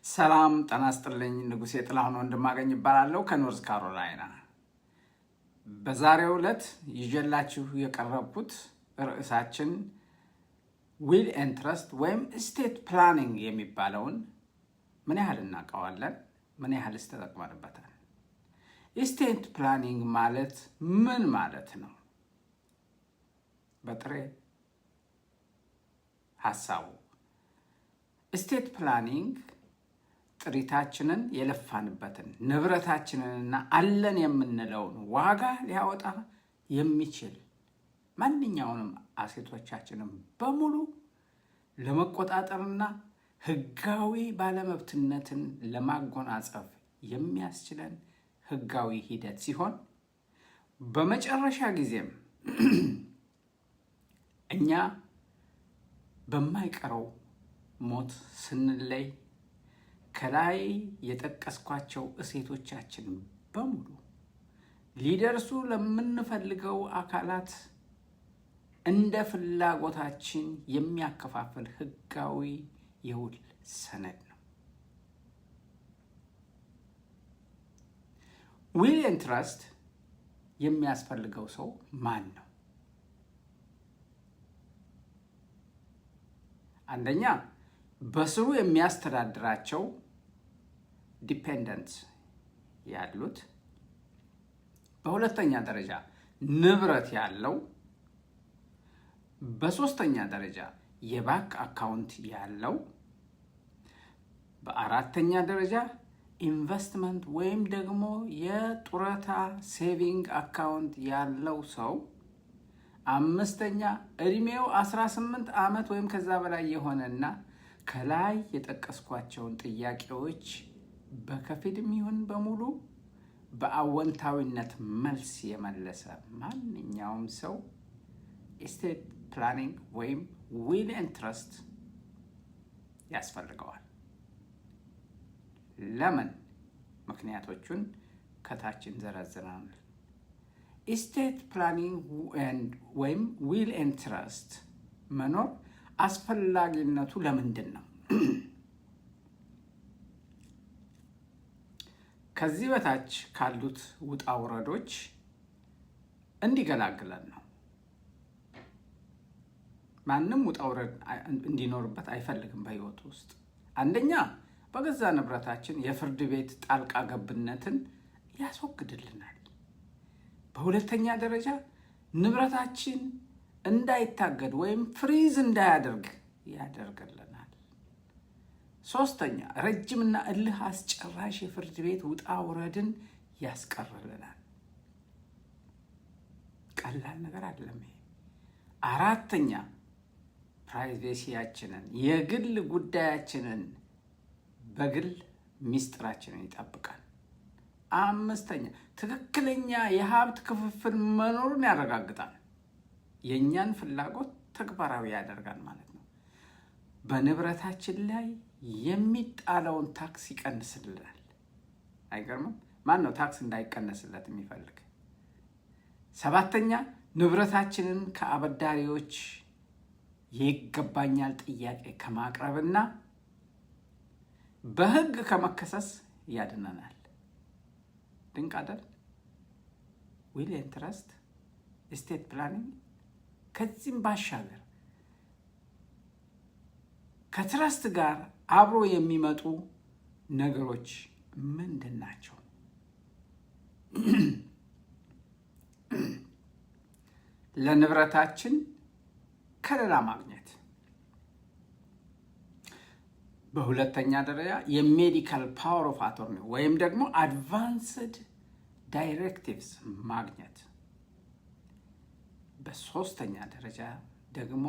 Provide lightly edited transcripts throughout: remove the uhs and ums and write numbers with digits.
ሰላም ጤና ይስጥልኝ። ንጉሴ ጥላሁን ወንድማገኝ ይባላለሁ ከኖርዝ ካሮላይና። በዛሬው ዕለት ይዤላችሁ የቀረብኩት ርዕሳችን ዊል ኤንድ ትረስት ወይም ስቴት ፕላኒንግ የሚባለውን ምን ያህል እናውቀዋለን? ምን ያህልስ ተጠቅመንበታል? ስቴት ፕላኒንግ ማለት ምን ማለት ነው? በጥሬ ሐሳቡ ስቴት ፕላኒንግ ጥሪታችንን የለፋንበትን ንብረታችንንና አለን የምንለውን ዋጋ ሊያወጣ የሚችል ማንኛውንም አሴቶቻችንን በሙሉ ለመቆጣጠርና ህጋዊ ባለመብትነትን ለማጎናጸፍ የሚያስችለን ህጋዊ ሂደት ሲሆን በመጨረሻ ጊዜም እኛ በማይቀረው ሞት ስንለይ ከላይ የጠቀስኳቸው እሴቶቻችን በሙሉ ሊደርሱ ለምንፈልገው አካላት እንደ ፍላጎታችን የሚያከፋፍል ህጋዊ የውል ሰነድ ነው። ዊል ኤንድ ትረስት የሚያስፈልገው ሰው ማን ነው? አንደኛ በስሩ የሚያስተዳድራቸው ዲፔንደንት ያሉት፣ በሁለተኛ ደረጃ ንብረት ያለው፣ በሶስተኛ ደረጃ የባንክ አካውንት ያለው፣ በአራተኛ ደረጃ ኢንቨስትመንት ወይም ደግሞ የጡረታ ሴቪንግ አካውንት ያለው ሰው፣ አምስተኛ እድሜው 18 ዓመት ወይም ከዛ በላይ የሆነና ከላይ የጠቀስኳቸውን ጥያቄዎች በከፊልም ይሁን በሙሉ በአወንታዊነት መልስ የመለሰ ማንኛውም ሰው ስቴት ፕላኒንግ ወይም ዊል ኤንድ ትረስት ያስፈልገዋል። ለምን? ምክንያቶቹን ከታችን ዘረዝረናል። ስቴት ፕላኒንግ ወይም ዊል ኤንድ ትረስት መኖር አስፈላጊነቱ ለምንድን ነው? ከዚህ በታች ካሉት ውጣ ውረዶች እንዲገላግለን ነው። ማንም ውጣ ውረድ እንዲኖርበት አይፈልግም በህይወቱ ውስጥ። አንደኛ በገዛ ንብረታችን የፍርድ ቤት ጣልቃ ገብነትን ያስወግድልናል። በሁለተኛ ደረጃ ንብረታችን እንዳይታገድ ወይም ፍሪዝ እንዳያደርግ ያደርግልናል። ሶስተኛ ረጅምና እልህ አስጨራሽ የፍርድ ቤት ውጣ ውረድን ያስቀርልናል። ቀላል ነገር አይደለም ይሄ። አራተኛ ፕራይቬሲያችንን፣ የግል ጉዳያችንን፣ በግል ሚስጥራችንን ይጠብቃል። አምስተኛ ትክክለኛ የሀብት ክፍፍል መኖሩን ያረጋግጣል። የእኛን ፍላጎት ተግባራዊ ያደርጋል ማለት ነው። በንብረታችን ላይ የሚጣለውን ታክስ ይቀንስልናል። አይገርምም? ማን ነው ታክስ እንዳይቀነስለት የሚፈልግ? ሰባተኛ ንብረታችንን ከአበዳሪዎች ይገባኛል ጥያቄ ከማቅረብና በህግ ከመከሰስ ያድነናል። ድንቅ አይደል? ዊል ኤንድ ትረስት ስቴት ፕላኒንግ። ከዚህም ባሻገር ከትረስት ጋር አብሮ የሚመጡ ነገሮች ምንድን ናቸው? ለንብረታችን ከለላ ማግኘት፣ በሁለተኛ ደረጃ የሜዲካል ፓወር ኦፍ አቶርኒ ወይም ደግሞ አድቫንስድ ዳይሬክቲቭስ ማግኘት፣ በሶስተኛ ደረጃ ደግሞ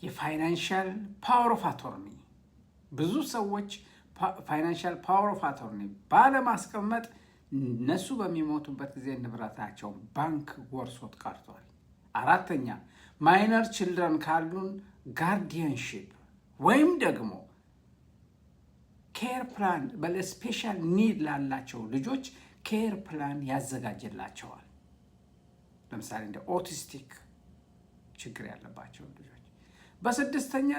የፋይናንሻል ፓወር ኦፍ አቶርኒ። ብዙ ሰዎች ፋይናንሻል ፓወር ኦፍ አቶርኒ ባለማስቀመጥ እነሱ በሚሞቱበት ጊዜ ንብረታቸውን ባንክ ወርሶት ቀርቷል። አራተኛ ማይነር ችልድረን ካሉን ጋርዲያንሺፕ ወይም ደግሞ ኬር ፕላን በስፔሻል ኒድ ላላቸው ልጆች ኬር ፕላን ያዘጋጅላቸዋል። ለምሳሌ እንደ ኦቲስቲክ ችግር ያለባቸው ልጆች። በስድስተኛ